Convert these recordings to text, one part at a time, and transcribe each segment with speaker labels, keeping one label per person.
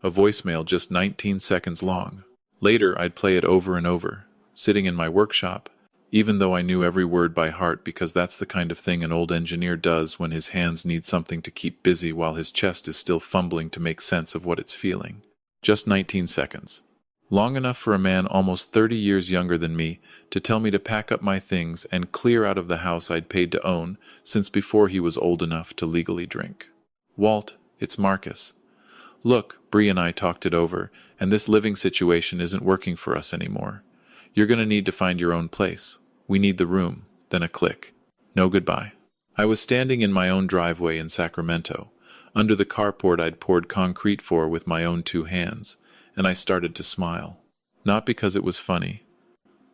Speaker 1: A voicemail just 19 seconds long. Later, I'd play it over and over, sitting in my workshop, even though I knew every word by heart because that's the kind of thing an old engineer does when his hands need something to keep busy while his chest is still fumbling to make sense of what it's feeling. Just 19 seconds. Long enough for a man almost 30 years younger than me to tell me to pack up my things and clear out of the house I'd paid to own since before he was old enough to legally drink. Walt, it's Marcus. Look, Bree and I talked it over, and this living situation isn't working for us anymore. You're going to need to find your own place. We need the room. Then a click. No goodbye. I was standing in my own driveway in Sacramento, under the carport I'd poured concrete for with my own 2 hands, and I started to smile. Not because it was funny.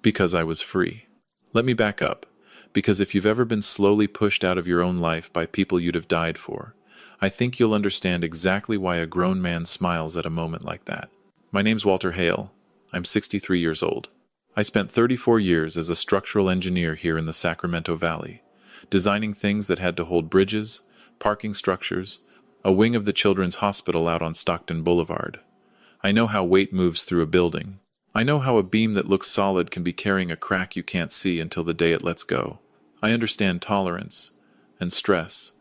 Speaker 1: Because I was free. Let me back up, because if you've ever been slowly pushed out of your own life by people you'd have died for, I think you'll understand exactly why a grown man smiles at a moment like that. My name's Walter Hale. I'm 63 years old. I spent 34 years as a structural engineer here in the Sacramento Valley, designing things that had to hold bridges, parking structures, a wing of the Children's Hospital out on Stockton Boulevard. I know how weight moves through a building. I know how a beam that looks solid can be carrying a crack you can't see until the day it lets go. I understand tolerance and stress,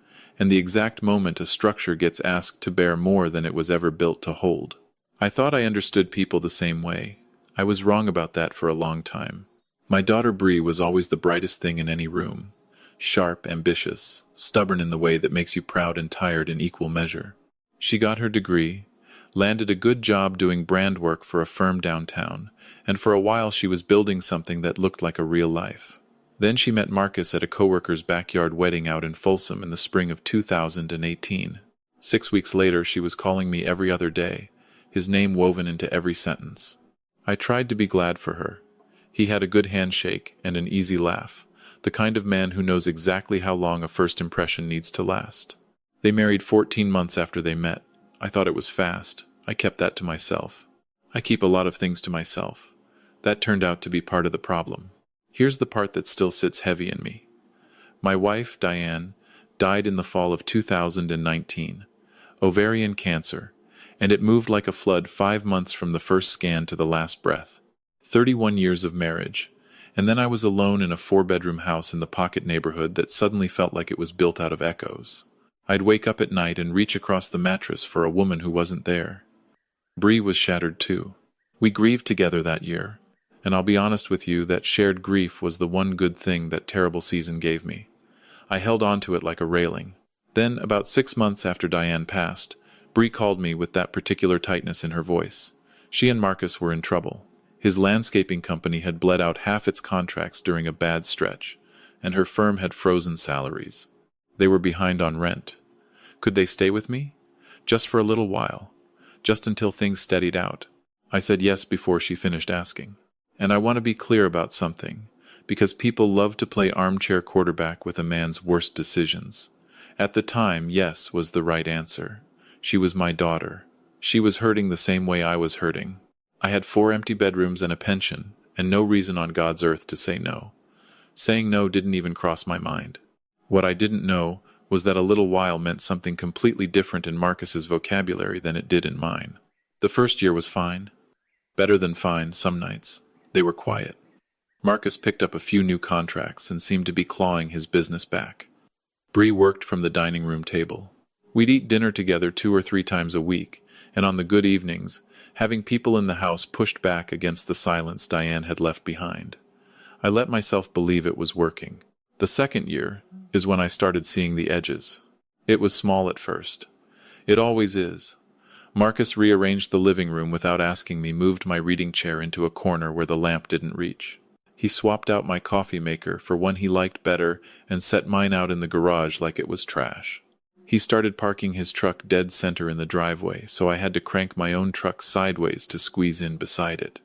Speaker 1: and the exact moment a structure gets asked to bear more than it was ever built to hold. I thought I understood people the same way. I was wrong about that for a long time. My daughter Bree was always the brightest thing in any room. Sharp, ambitious, stubborn in the way that makes you proud and tired in equal measure. She got her degree, landed a good job doing brand work for a firm downtown, and for a while she was building something that looked like a real life. Then she met Marcus at a coworker's backyard wedding out in Folsom in the spring of 2018. 6 weeks later, she was calling me every other day, his name woven into every sentence. I tried to be glad for her. He had a good handshake and an easy laugh, the kind of man who knows exactly how long a first impression needs to last. They married 14 months after they met. I thought it was fast. I kept that to myself. I keep a lot of things to myself. That turned out to be part of the problem. Here's the part that still sits heavy in me. My wife, Diane, died in the fall of 2019. Ovarian cancer, and it moved like a flood 5 months from the first scan to the last breath. 31 years of marriage, and then I was alone in a 4-bedroom house in the pocket neighborhood that suddenly felt like it was built out of echoes. I'd wake up at night and reach across the mattress for a woman who wasn't there. Bree was shattered too. We grieved together that year, and I'll be honest with you, that shared grief was the one good thing that terrible season gave me. I held on to it like a railing. Then, about 6 months after Diane passed, Bree called me with that particular tightness in her voice. She and Marcus were in trouble. His landscaping company had bled out half its contracts during a bad stretch, and her firm had frozen salaries. They were behind on rent. Could they stay with me? Just for a little while. Just until things steadied out. I said yes before she finished asking. And I want to be clear about something, because people love to play armchair quarterback with a man's worst decisions. At the time, yes was the right answer. She was my daughter. She was hurting the same way I was hurting. I had 4 empty bedrooms and a pension, and no reason on God's earth to say no. Saying no didn't even cross my mind. What I didn't know was that a little while meant something completely different in Marcus's vocabulary than it did in mine. The first year was fine. Better than fine some nights. They were quiet. Marcus picked up a few new contracts and seemed to be clawing his business back. Bree worked from the dining room table. We'd eat dinner together 2 or 3 times a week, and on the good evenings, having people in the house pushed back against the silence Diane had left behind. I let myself believe it was working. The second year is when I started seeing the edges. It was small at first. It always is. Marcus rearranged the living room without asking me, moved my reading chair into a corner where the lamp didn't reach. He swapped out my coffee maker for one he liked better and set mine out in the garage like it was trash. He started parking his truck dead center in the driveway, so I had to crank my own truck sideways to squeeze in beside it.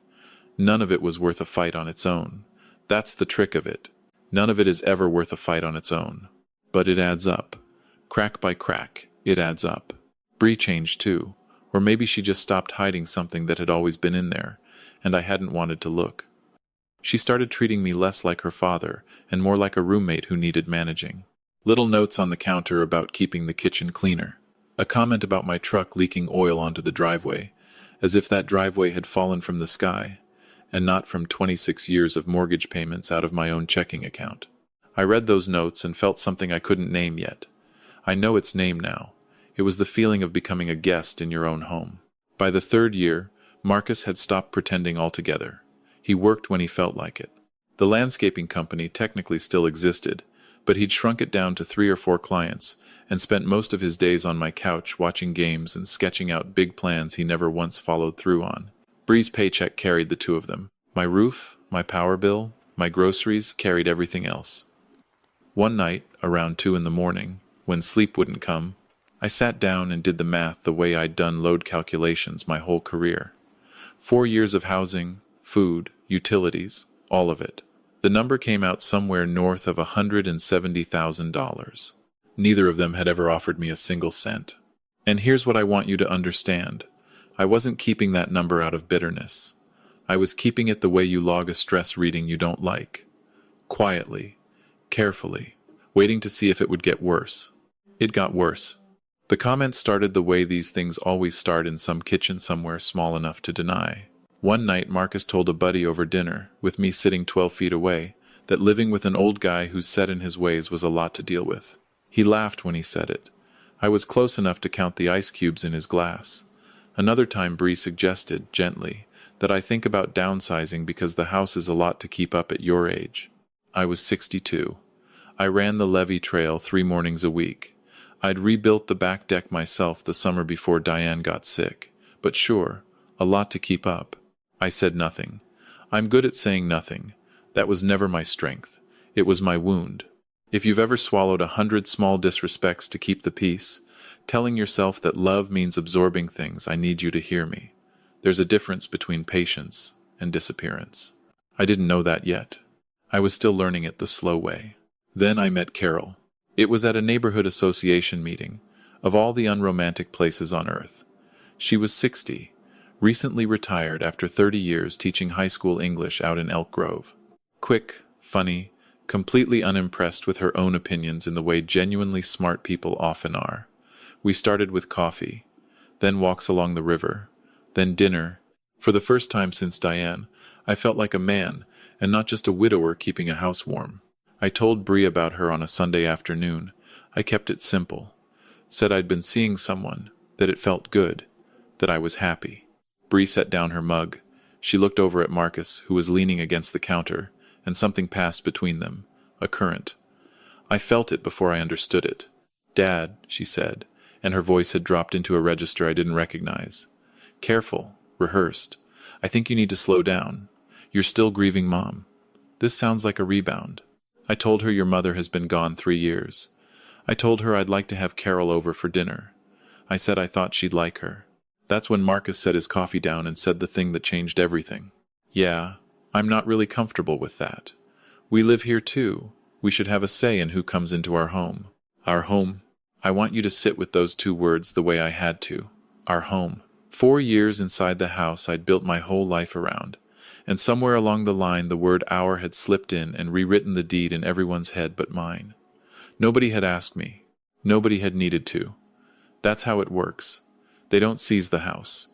Speaker 1: None of it was worth a fight on its own. That's the trick of it. None of it is ever worth a fight on its own. But it adds up. Crack by crack, it adds up. Bree changed too, or maybe she just stopped hiding something that had always been in there, and I hadn't wanted to look. She started treating me less like her father, and more like a roommate who needed managing. Little notes on the counter about keeping the kitchen cleaner. A comment about my truck leaking oil onto the driveway, as if that driveway had fallen from the sky, and not from 26 years of mortgage payments out of my own checking account. I read those notes and felt something I couldn't name yet. I know its name now. It was the feeling of becoming a guest in your own home. By the third year, Marcus had stopped pretending altogether. He worked when he felt like it. The landscaping company technically still existed, but he'd shrunk it down to 3 or 4 clients, and spent most of his days on my couch watching games and sketching out big plans he never once followed through on. Bree's paycheck carried the two of them. My roof, my power bill, my groceries carried everything else. One night, around 2 in the morning, when sleep wouldn't come, I sat down and did the math the way I'd done load calculations my whole career. 4 years of housing, food, utilities, all of it. The number came out somewhere north of $170,000. Neither of them had ever offered me a single cent. And here's what I want you to understand. I wasn't keeping that number out of bitterness. I was keeping it the way you log a stress reading you don't like. Quietly, carefully, waiting to see if it would get worse. It got worse. The comments started the way these things always start, in some kitchen somewhere small enough to deny. One night Marcus told a buddy over dinner, with me sitting 12 feet away, that living with an old guy who's set in his ways was a lot to deal with. He laughed when he said it. I was close enough to count the ice cubes in his glass. Another time Bree suggested, gently, that I think about downsizing because the house is a lot to keep up at your age. I was 62. I ran the levee trail 3 mornings a week. I'd rebuilt the back deck myself the summer before Diane got sick. But sure, a lot to keep up. I said nothing. I'm good at saying nothing. That was never my strength. It was my wound. If you've ever swallowed 100 small disrespects to keep the peace, telling yourself that love means absorbing things, I need you to hear me. There's a difference between patience and disappearance. I didn't know that yet. I was still learning it the slow way. Then I met Carol. It was at a neighborhood association meeting, of all the unromantic places on earth. She was 60, recently retired after 30 years teaching high school English out in Elk Grove. Quick, funny, completely unimpressed with her own opinions in the way genuinely smart people often are. We started with coffee, then walks along the river, then dinner. For the first time since Diane, I felt like a man, and not just a widower keeping a house warm. I told Bree about her on a Sunday afternoon. I kept it simple. Said I'd been seeing someone, that it felt good, that I was happy. Bree set down her mug. She looked over at Marcus, who was leaning against the counter, and something passed between them, a current. I felt it before I understood it. "Dad," she said, and her voice had dropped into a register I didn't recognize. "Careful, rehearsed. I think you need to slow down. You're still grieving Mom. This sounds like a rebound. I told her your mother has been gone 3 years. I told her I'd like to have Carol over for dinner. I said I thought she'd like her." That's when Marcus set his coffee down and said the thing that changed everything. "Yeah, I'm not really comfortable with that. We live here too. We should have a say in who comes into our home." Our home. I want you to sit with those 2 words the way I had to. Our home. 4 years inside the house I'd built my whole life around, and somewhere along the line the word our had slipped in and rewritten the deed in everyone's head but mine. Nobody had asked me. Nobody had needed to. That's how it works. They don't seize the house.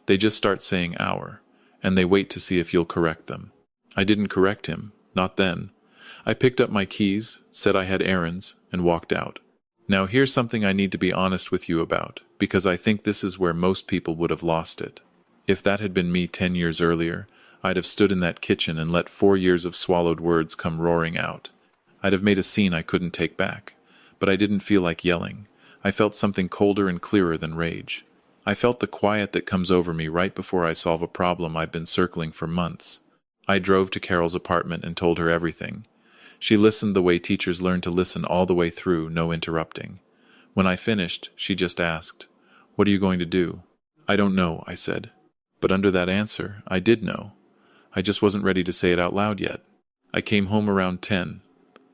Speaker 1: They just start saying our, and they wait to see if you'll correct them. I didn't correct him, not then. I picked up my keys, said I had errands, and walked out. Now here's something I need to be honest with you about, because I think this is where most people would have lost it. If that had been me 10 years earlier, I'd have stood in that kitchen and let 4 years of swallowed words come roaring out. I'd have made a scene I couldn't take back. But I didn't feel like yelling. I felt something colder and clearer than rage. I felt the quiet that comes over me right before I solve a problem I've been circling for months. I drove to Carol's apartment and told her everything. She listened the way teachers learn to listen all the way through, no interrupting. When I finished, she just asked, "What are you going to do?" "I don't know," I said. But under that answer, I did know. I just wasn't ready to say it out loud yet. I came home around 10.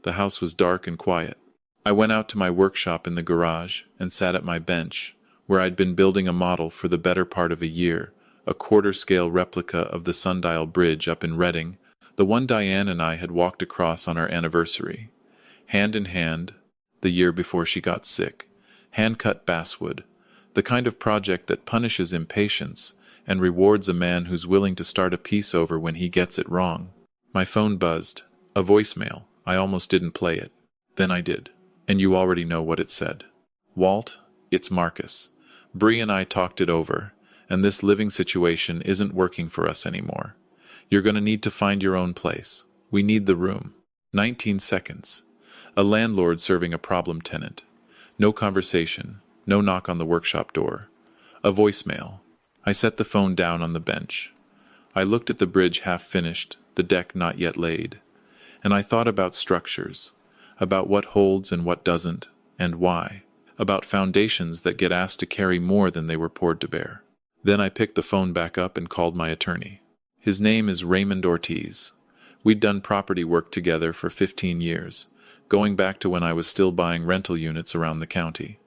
Speaker 1: The house was dark and quiet. I went out to my workshop in the garage and sat at my bench, where I'd been building a model for the better part of a year, a quarter-scale replica of the Sundial Bridge up in Reading, the one Diane and I had walked across on our anniversary. Hand in hand, the year before she got sick. Hand-cut basswood, The kind of project that punishes impatience and rewards a man who's willing to start a piece over when he gets it wrong. My phone buzzed. A voicemail. I almost didn't play it. Then I did. And you already know what it said. Walt, it's Marcus. Bree and I talked it over, and this living situation isn't working for us anymore. You're going to need to find your own place. We need the room. 19 seconds. A landlord serving a problem tenant. No conversation. No knock on the workshop door. A voicemail. I set the phone down on the bench. I looked at the bridge half finished, the deck not yet laid. And I thought about structures, about what holds and what doesn't, and why. About foundations that get asked to carry more than they were poured to bear. Then I picked the phone back up and called my attorney. His name is Raymond Ortiz. We'd done property work together for 15 years, going back to when I was still buying rental units around the county.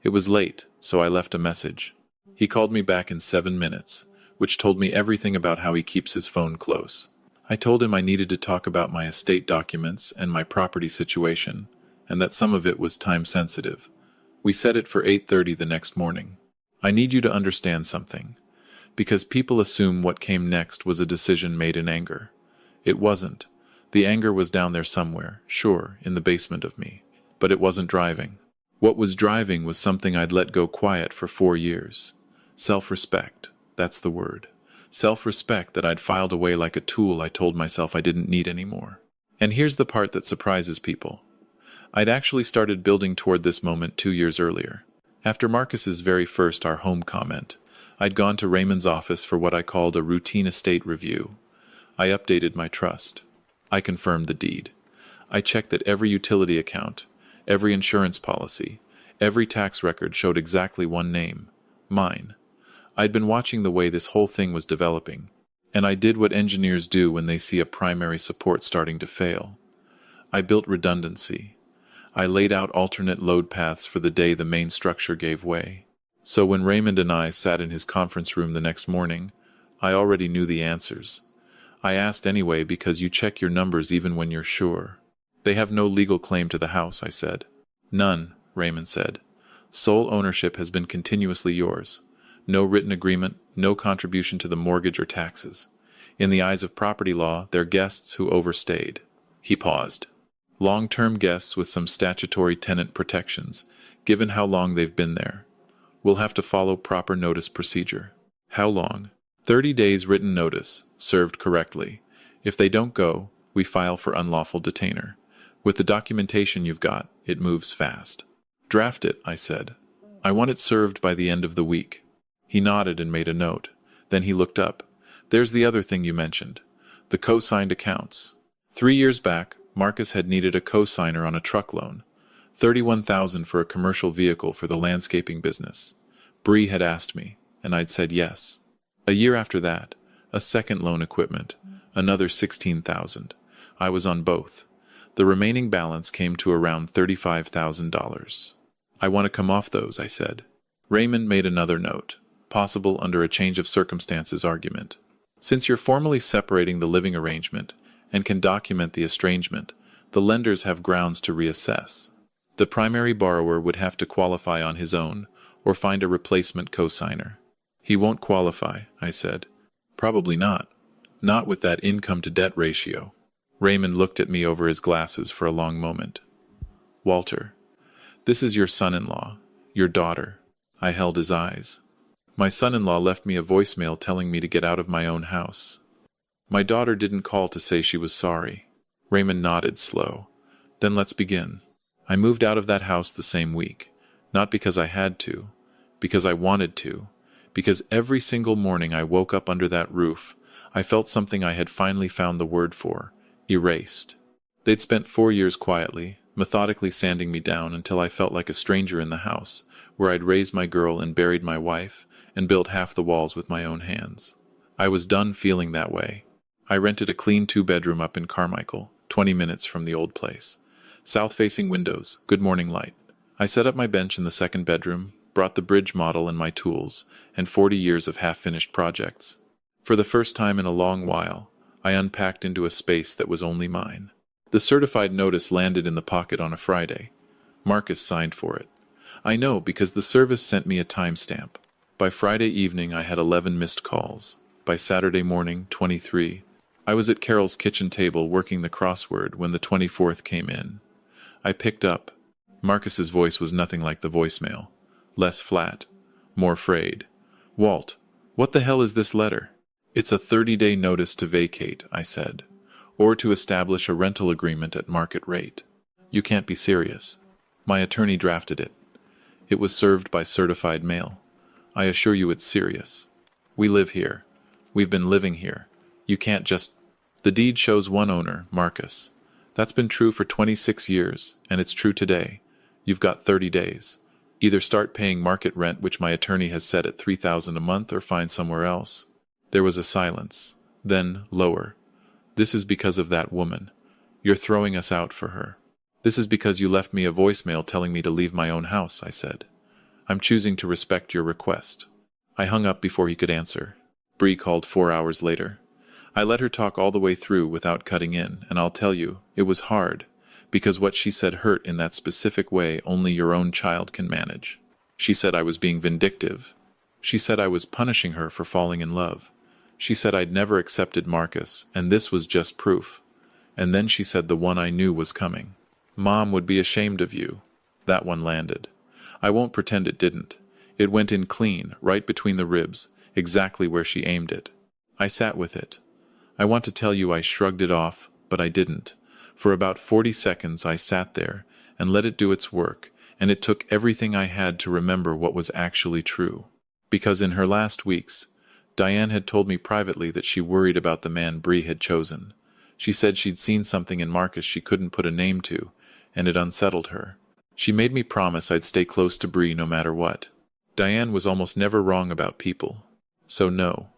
Speaker 1: It was late, so I left a message. He called me back in 7 minutes, which told me everything about how he keeps his phone close. I told him I needed to talk about my estate documents and my property situation, and that some of it was time-sensitive. We set it for 8:30 the next morning. I need you to understand something, because people assume what came next was a decision made in anger. It wasn't. The anger was down there somewhere, sure, in the basement of me, but it wasn't driving. What was driving was something I'd let go quiet for 4 years. Self-respect, that's the word. Self-respect that I'd filed away like a tool I told myself I didn't need anymore. And here's the part that surprises people. I'd actually started building toward this moment 2 years earlier. After Marcus's very first "our home" comment, I'd gone to Raymond's office for what I called a routine estate review. I updated my trust. I confirmed the deed. I checked that every utility account, every insurance policy, every tax record showed exactly one name, mine. I'd been watching the way this whole thing was developing, and I did what engineers do when they see a primary support starting to fail. I built redundancy. I laid out alternate load paths for the day the main structure gave way. So when Raymond and I sat in his conference room the next morning, I already knew the answers. I asked anyway because you check your numbers even when you're sure. They have no legal claim to the house, I said. None, Raymond said. Sole ownership has been continuously yours. No written agreement, no contribution to the mortgage or taxes. In the eyes of property law, they're guests who overstayed. He paused. Long-term guests with some statutory tenant protections, given how long they've been there. We'll have to follow proper notice procedure. How long? 30 days written notice, served correctly. If they don't go, we file for unlawful detainer. With the documentation you've got, it moves fast. Draft it, I said. I want it served by the end of the week. He nodded and made a note. Then he looked up. There's the other thing you mentioned. The co-signed accounts. 3 years back, Marcus had needed a co-signer on a truck loan. $31,000 for a commercial vehicle for the landscaping business. Bree had asked me, and I'd said yes. A year after that, a second loan equipment, another $16,000. I was on both. The remaining balance came to around $35,000. I want to come off those, I said. Raymond made another note, possible under a change of circumstances argument. Since you're formally separating the living arrangement and can document the estrangement, the lenders have grounds to reassess. The primary borrower would have to qualify on his own or find a replacement co-signer. He won't qualify, I said. Probably not. Not with that income-to-debt ratio. Raymond looked at me over his glasses for a long moment. Walter, this is your son-in-law, your daughter. I held his eyes. My son-in-law left me a voicemail telling me to get out of my own house. My daughter didn't call to say she was sorry. Raymond nodded slow. Then let's begin. I moved out of that house the same week. Not because I had to. Because I wanted to. Because every single morning I woke up under that roof, I felt something I had finally found the word for. Erased. They'd spent 4 years quietly, methodically sanding me down until I felt like a stranger in the house, where I'd raised my girl and buried my wife, and built half the walls with my own hands. I was done feeling that way. I rented a clean 2-bedroom up in Carmichael, 20 minutes from the old place. South-facing windows, good morning light. I set up my bench in the second bedroom, brought the bridge model and my tools, and 40 years of half-finished projects. For the first time in a long while, I unpacked into a space that was only mine. The certified notice landed in the pocket on a Friday. Marcus signed for it. I know, because the service sent me a timestamp. By Friday evening I had 11 missed calls. By Saturday morning, 23. I was at Carol's kitchen table working the crossword when the 24th came in. I picked up. Marcus's voice was nothing like the voicemail. Less flat. More frayed. "Walt, what the hell is this letter?" "It's a 30-day notice to vacate," I said. "Or to establish a rental agreement at market rate." "You can't be serious." "My attorney drafted it. It was served by certified mail. I assure you it's serious. We live here. We've been living here. You can't just—" "The deed shows one owner, Marcus. That's been true for 26 years, and it's true today. You've got 30 days. Either start paying market rent, which my attorney has set at $3,000 a month, or find somewhere else." There was a silence. Then, lower. "This is because of that woman. You're throwing us out for her." "This is because you left me a voicemail telling me to leave my own house," I said. "I'm choosing to respect your request." I hung up before he could answer. Bree called 4 hours later. I let her talk all the way through without cutting in, and I'll tell you, it was hard, because what she said hurt in that specific way only your own child can manage. She said I was being vindictive. She said I was punishing her for falling in love. She said I'd never accepted Marcus, and this was just proof. And then she said the one I knew was coming. "Mom would be ashamed of you." That one landed. I won't pretend it didn't. It went in clean, right between the ribs, exactly where she aimed it. I sat with it. I want to tell you I shrugged it off, but I didn't. For about 40 seconds I sat there and let it do its work, and it took everything I had to remember what was actually true. Because in her last weeks, Diane had told me privately that she worried about the man Bree had chosen. She said she'd seen something in Marcus she couldn't put a name to, and it unsettled her. She made me promise I'd stay close to Bree no matter what. Diane was almost never wrong about people. So no,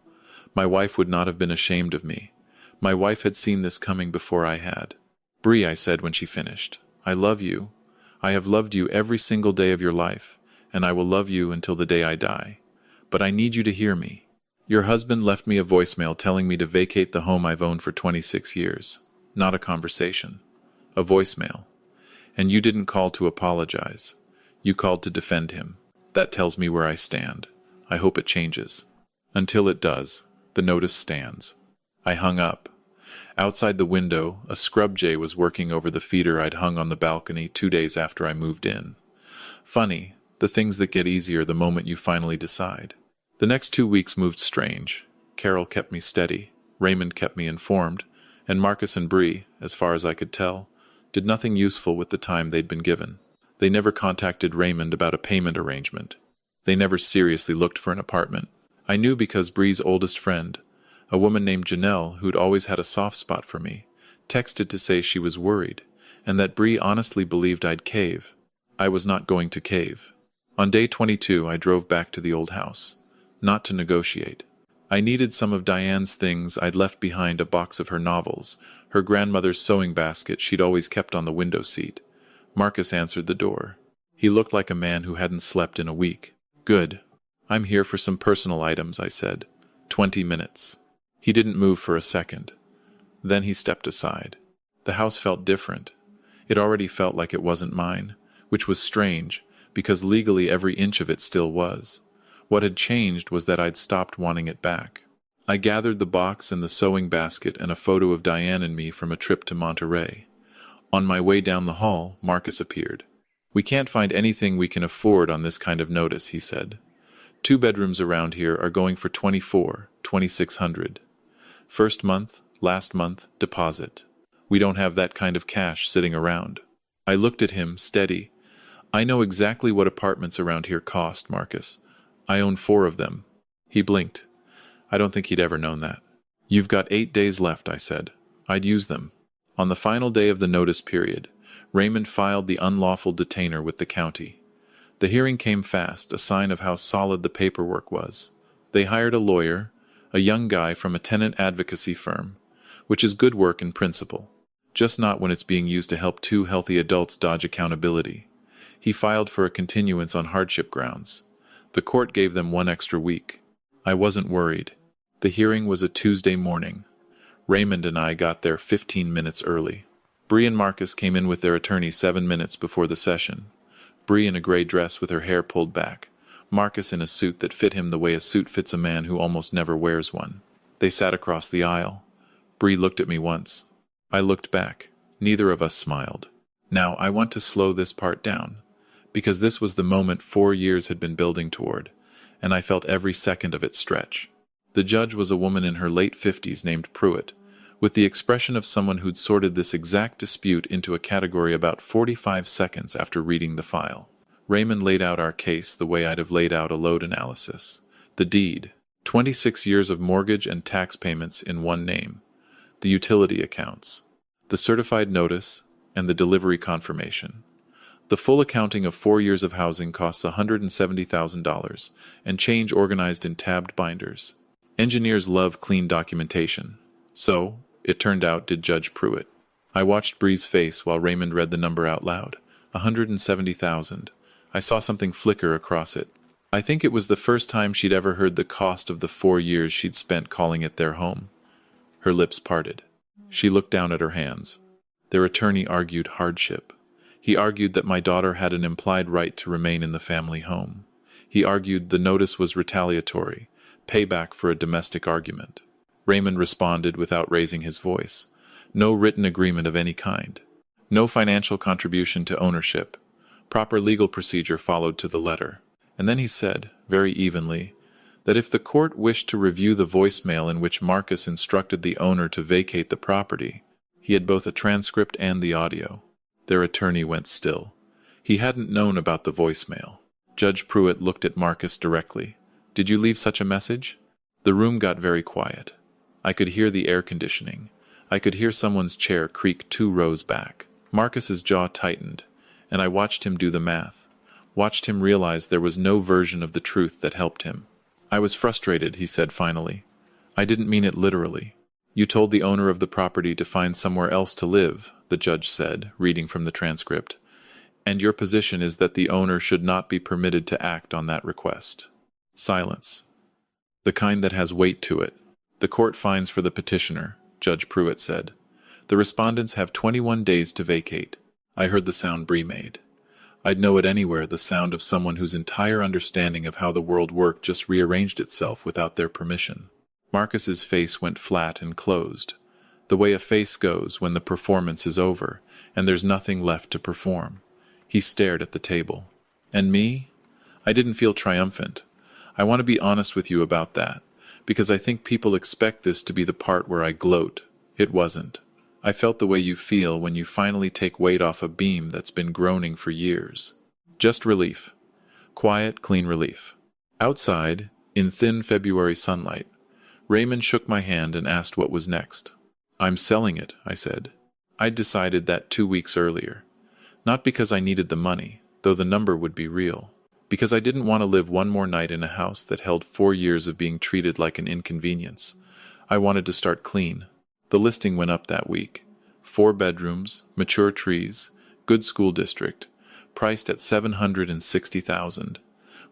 Speaker 1: my wife would not have been ashamed of me. My wife had seen this coming before I had. "Bree," I said when she finished, "I love you. I have loved you every single day of your life, and I will love you until the day I die. But I need you to hear me. Your husband left me a voicemail telling me to vacate the home I've owned for 26 years. Not a conversation. A voicemail. And you didn't call to apologize. You called to defend him. That tells me where I stand. I hope it changes. Until it does, the notice stands." I hung up. Outside the window, a scrub jay was working over the feeder I'd hung on the balcony 2 days after I moved in. Funny, the things that get easier the moment you finally decide. The next 2 weeks moved strange. Carol kept me steady, Raymond kept me informed, and Marcus and Bree, as far as I could tell, did nothing useful with the time they'd been given. They never contacted Raymond about a payment arrangement. They never seriously looked for an apartment. I knew because Bree's oldest friend, a woman named Janelle, who'd always had a soft spot for me, texted to say she was worried, and that Bree honestly believed I'd cave. I was not going to cave. On day 22, I drove back to the old house. Not to negotiate. I needed some of Diane's things. I'd left behind a box of her novels, her grandmother's sewing basket she'd always kept on the window seat. Marcus answered the door. He looked like a man who hadn't slept in a week. "Good. I'm here for some personal items," I said. 20 minutes. He didn't move for a second. Then he stepped aside. The house felt different. It already felt like it wasn't mine, which was strange, because legally every inch of it still was. What had changed was that I'd stopped wanting it back. I gathered the box and the sewing basket and a photo of Diane and me from a trip to Monterey. On my way down the hall, Marcus appeared. "We can't find anything we can afford on this kind of notice," he said. 2 bedrooms around here are going for $2,600. First month, last month, deposit. We don't have that kind of cash sitting around." I looked at him, steady. "I know exactly what apartments around here cost, Marcus. I own 4 of them." He blinked. I don't think he'd ever known that. "You've got 8 days left," I said. I'd use them. On the final day of the notice period, Raymond filed the unlawful detainer with the county. The hearing came fast, a sign of how solid the paperwork was. They hired a lawyer, a young guy from a tenant advocacy firm, which is good work in principle, just not when it's being used to help 2 healthy adults dodge accountability. He filed for a continuance on hardship grounds. The court gave them 1 extra week. I wasn't worried. The hearing was a Tuesday morning. Raymond and I got there 15 minutes early. Bree and Marcus came in with their attorney 7 minutes before the session. Bree in a gray dress with her hair pulled back, Marcus in a suit that fit him the way a suit fits a man who almost never wears one. They sat across the aisle. Bree looked at me once. I looked back. Neither of us smiled. Now, I want to slow this part down, because this was the moment 4 years had been building toward, and I felt every second of it stretch. The judge was a woman in her late 50s named Pruitt, with the expression of someone who'd sorted this exact dispute into a category about 45 seconds after reading the file. Raymond laid out our case the way I'd have laid out a load analysis. The deed, 26 years of mortgage and tax payments in one name, the utility accounts, the certified notice, and the delivery confirmation. The full accounting of 4 years of housing costs $170,000, and change organized in tabbed binders. Engineers love clean documentation. So, it turned out, did Judge Pruitt. I watched Bree's face while Raymond read the number out loud. 170,000. I saw something flicker across it. I think it was the first time she'd ever heard the cost of the 4 years she'd spent calling it their home. Her lips parted. She looked down at her hands. Their attorney argued hardship. He argued that my daughter had an implied right to remain in the family home. He argued the notice was retaliatory, payback for a domestic argument. Raymond responded without raising his voice. No written agreement of any kind. No financial contribution to ownership. Proper legal procedure followed to the letter. And then he said, very evenly, that if the court wished to review the voicemail in which Marcus instructed the owner to vacate the property, he had both a transcript and the audio. Their attorney went still. He hadn't known about the voicemail. Judge Pruitt looked at Marcus directly. Did you leave such a message? The room got very quiet. I could hear the air conditioning. I could hear someone's chair creak 2 rows back. Marcus's jaw tightened, and I watched him do the math. Watched him realize there was no version of the truth that helped him. I was frustrated, he said finally. I didn't mean it literally. You told the owner of the property to find somewhere else to live, the judge said, reading from the transcript. And your position is that the owner should not be permitted to act on that request. Silence. The kind that has weight to it. The court finds for the petitioner, Judge Pruitt said. The respondents have 21 days to vacate. I heard the sound Bree made. I'd know it anywhere, the sound of someone whose entire understanding of how the world worked just rearranged itself without their permission. Marcus's face went flat and closed, the way a face goes when the performance is over, and there's nothing left to perform. He stared at the table. And me? I didn't feel triumphant. I want to be honest with you about that, because I think people expect this to be the part where I gloat. It wasn't. I felt the way you feel when you finally take weight off a beam that's been groaning for years. Just relief. Quiet, clean relief. Outside, in thin February sunlight, Raymond shook my hand and asked what was next. I'm selling it, I said. I'd decided that 2 weeks earlier. Not because I needed the money, though the number would be real. Because I didn't want to live one more night in a house that held 4 years of being treated like an inconvenience. I wanted to start clean. The listing went up that week. 4 bedrooms, mature trees, good school district, priced at $760,000.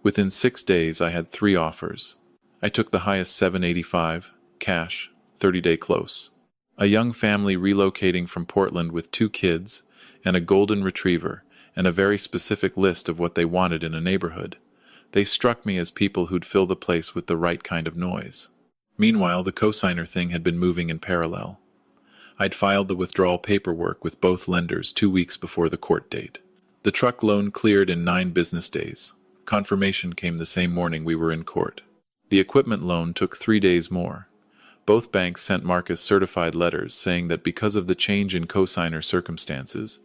Speaker 1: Within 6 days I had 3 offers. I took the highest $785, cash, 30-day close. A young family relocating from Portland with 2 kids and a golden retriever and a very specific list of what they wanted in a neighborhood. They struck me as people who'd fill the place with the right kind of noise. Meanwhile, the cosigner thing had been moving in parallel. I'd filed the withdrawal paperwork with both lenders 2 weeks before the court date. The truck loan cleared in 9 business days. Confirmation came the same morning we were in court. The equipment loan took 3 days more. Both banks sent Marcus certified letters saying that because of the change in cosigner circumstances,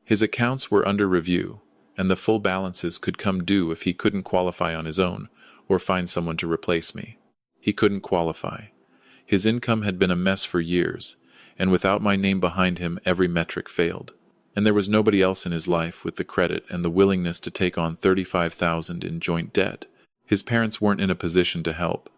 Speaker 1: his accounts were under review, and the full balances could come due if he couldn't qualify on his own or find someone to replace me. He couldn't qualify. His income had been a mess for years, and without my name behind him, every metric failed. And there was nobody else in his life with the credit and the willingness to take on $35,000 in joint debt. His parents weren't in a position to help.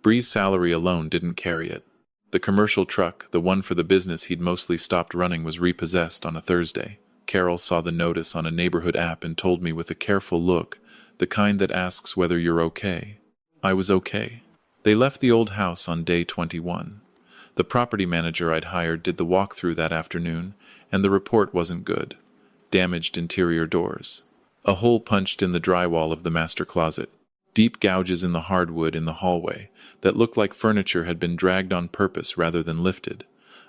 Speaker 1: Bree's salary alone didn't carry it. The commercial truck, the one for the business he'd mostly stopped running, was repossessed on a Thursday. Carol saw the notice on a neighborhood app and told me with a careful look, the kind that asks whether you're okay. I was okay. They left the old house on day 21. The property manager I'd hired did the walkthrough that afternoon, and the report wasn't good. Damaged interior doors. A hole punched in the drywall of the master closet. Deep gouges in the hardwood in the hallway that looked like furniture had been dragged on purpose rather than lifted.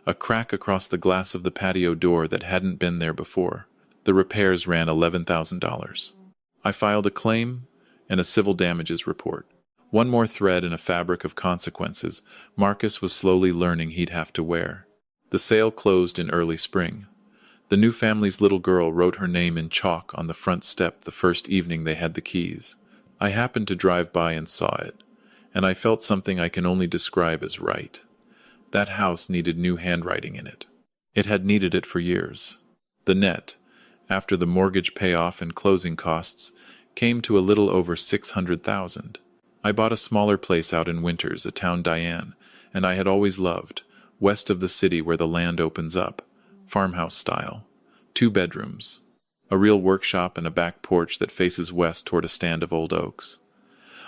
Speaker 1: A crack across the glass of the patio door that hadn't been there before. The repairs ran $11,000. I filed a claim and a civil damages report. One more thread in a fabric of consequences Marcus was slowly learning he'd have to wear. The sale closed in early spring. The new family's little girl wrote her name in chalk on the front step the first evening they had the keys. I happened to drive by and saw it, and I felt something I can only describe as right. That house needed new handwriting in it. It had needed it for years. The net, after the mortgage payoff and closing costs, came to a little over $600,000. I bought a smaller place out in Winters, a town Diane, and I had always loved, west of the city where the land opens up, farmhouse style. 2 bedrooms. A real workshop and a back porch that faces west toward a stand of old oaks.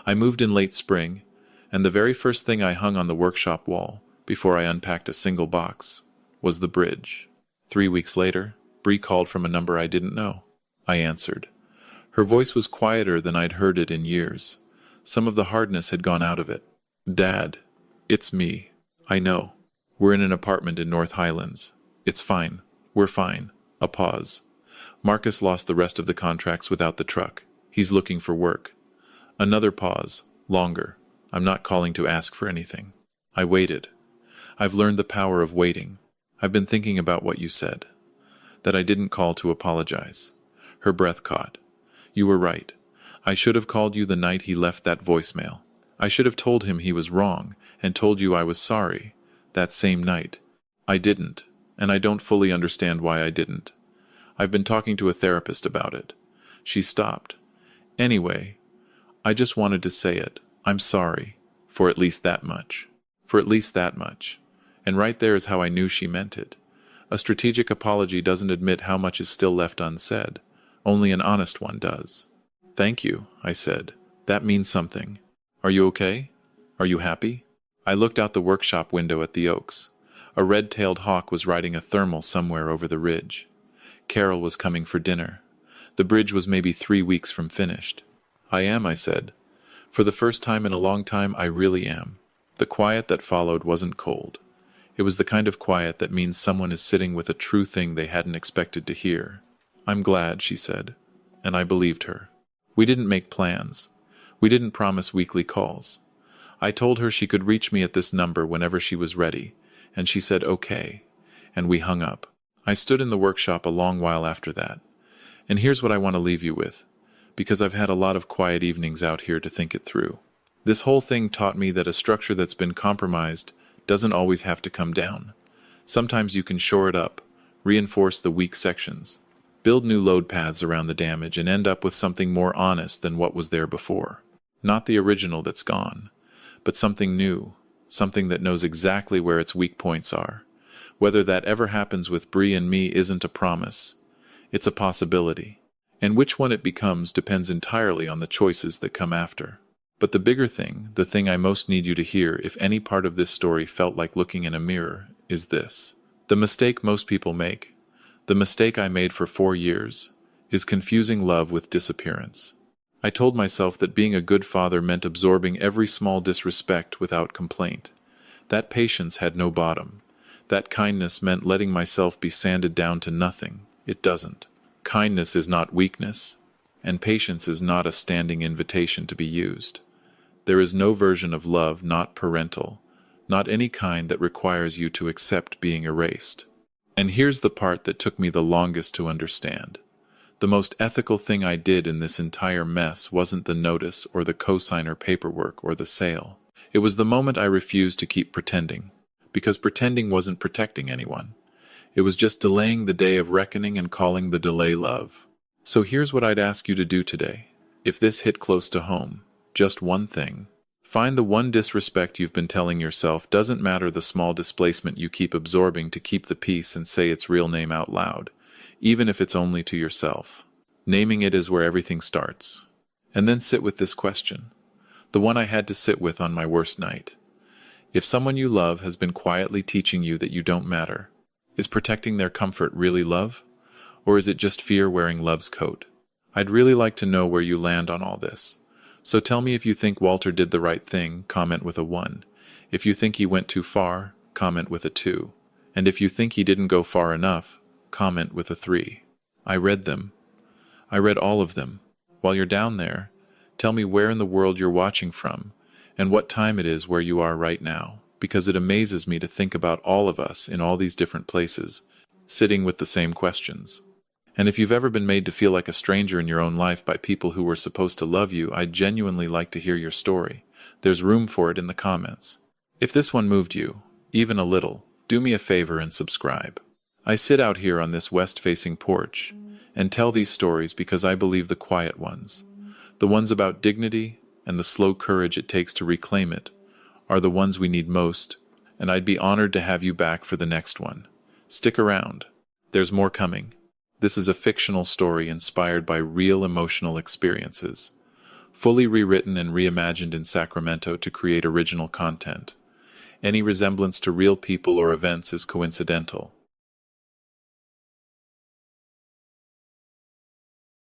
Speaker 1: I moved in late spring, and the very first thing I hung on the workshop wall, before I unpacked a single box, was the bridge. 3 weeks later, Bree called from a number I didn't know. I answered. Her voice was quieter than I'd heard it in years. Some of the hardness had gone out of it. Dad, it's me. I know. We're in an apartment in North Highlands. It's fine. We're fine. A pause. Marcus lost the rest of the contracts without the truck. He's looking for work. Another pause. Longer. I'm not calling to ask for anything. I waited. I've learned the power of waiting. I've been thinking about what you said. That I didn't call to apologize. Her breath caught. You were right. I should have called you the night he left that voicemail. I should have told him he was wrong, and told you I was sorry. That same night. I didn't, and I don't fully understand why I didn't. I've been talking to a therapist about it. She stopped. Anyway, I just wanted to say it. I'm sorry. For at least that much. For at least that much. And right there is how I knew she meant it. A strategic apology doesn't admit how much is still left unsaid. Only an honest one does. Thank you, I said. That means something. Are you okay? Are you happy? I looked out the workshop window at the oaks. A red-tailed hawk was riding a thermal somewhere over the ridge. Carol was coming for dinner. The bridge was maybe 3 weeks from finished. I am, I said. For the first time in a long time, I really am. The quiet that followed wasn't cold. It was the kind of quiet that means someone is sitting with a true thing they hadn't expected to hear. I'm glad, she said. And I believed her. We didn't make plans. We didn't promise weekly calls. I told her she could reach me at this number whenever she was ready, and she said okay, and we hung up. I stood in the workshop a long while after that. And here's what I want to leave you with, because I've had a lot of quiet evenings out here to think it through. This whole thing taught me that a structure that's been compromised doesn't always have to come down. Sometimes you can shore it up, reinforce the weak sections, build new load paths around the damage, and end up with something more honest than what was there before. Not the original that's gone, but something new, something that knows exactly where its weak points are. Whether that ever happens with Bree and me isn't a promise. It's a possibility. And which one it becomes depends entirely on the choices that come after. But the bigger thing, the thing I most need you to hear if any part of this story felt like looking in a mirror, is this. The mistake most people make, the mistake I made for 4 years, is confusing love with disappearance. I told myself that being a good father meant absorbing every small disrespect without complaint. That patience had no bottom. That kindness meant letting myself be sanded down to nothing. It doesn't. Kindness is not weakness, and patience is not a standing invitation to be used. There is no version of love not parental, not any kind that requires you to accept being erased. And here's the part that took me the longest to understand. The most ethical thing I did in this entire mess wasn't the notice or the cosigner paperwork or the sale. It was the moment I refused to keep pretending, because pretending wasn't protecting anyone. It was just delaying the day of reckoning and calling the delay love. So here's what I'd ask you to do today. If this hit close to home, just one thing. Find the one disrespect you've been telling yourself. Doesn't matter the small displacement you keep absorbing to keep the peace, and say its real name out loud, even if it's only to yourself. Naming it is where everything starts. And then sit with this question, the one I had to sit with on my worst night. If someone you love has been quietly teaching you that you don't matter, is protecting their comfort really love? Or is it just fear wearing love's coat? I'd really like to know where you land on all this. So tell me if you think Walter did the right thing, comment with a 1. If you think he went too far, comment with a 2. And if you think he didn't go far enough, comment with a 3. I read them. I read all of them. While you're down there, tell me where in the world you're watching from, and what time it is where you are right now, because it amazes me to think about all of us in all these different places, sitting with the same questions. And if you've ever been made to feel like a stranger in your own life by people who were supposed to love you, I'd genuinely like to hear your story. There's room for it in the comments. If this one moved you, even a little, do me a favor and subscribe. I sit out here on this west-facing porch and tell these stories because I believe the quiet ones, the ones about dignity and the slow courage it takes to reclaim it, are the ones we need most, and I'd be honored to have you back for the next one. Stick around. There's more coming. This is a fictional story inspired by real emotional experiences, fully rewritten and reimagined in Sacramento to create original content. Any resemblance to real people or events is coincidental,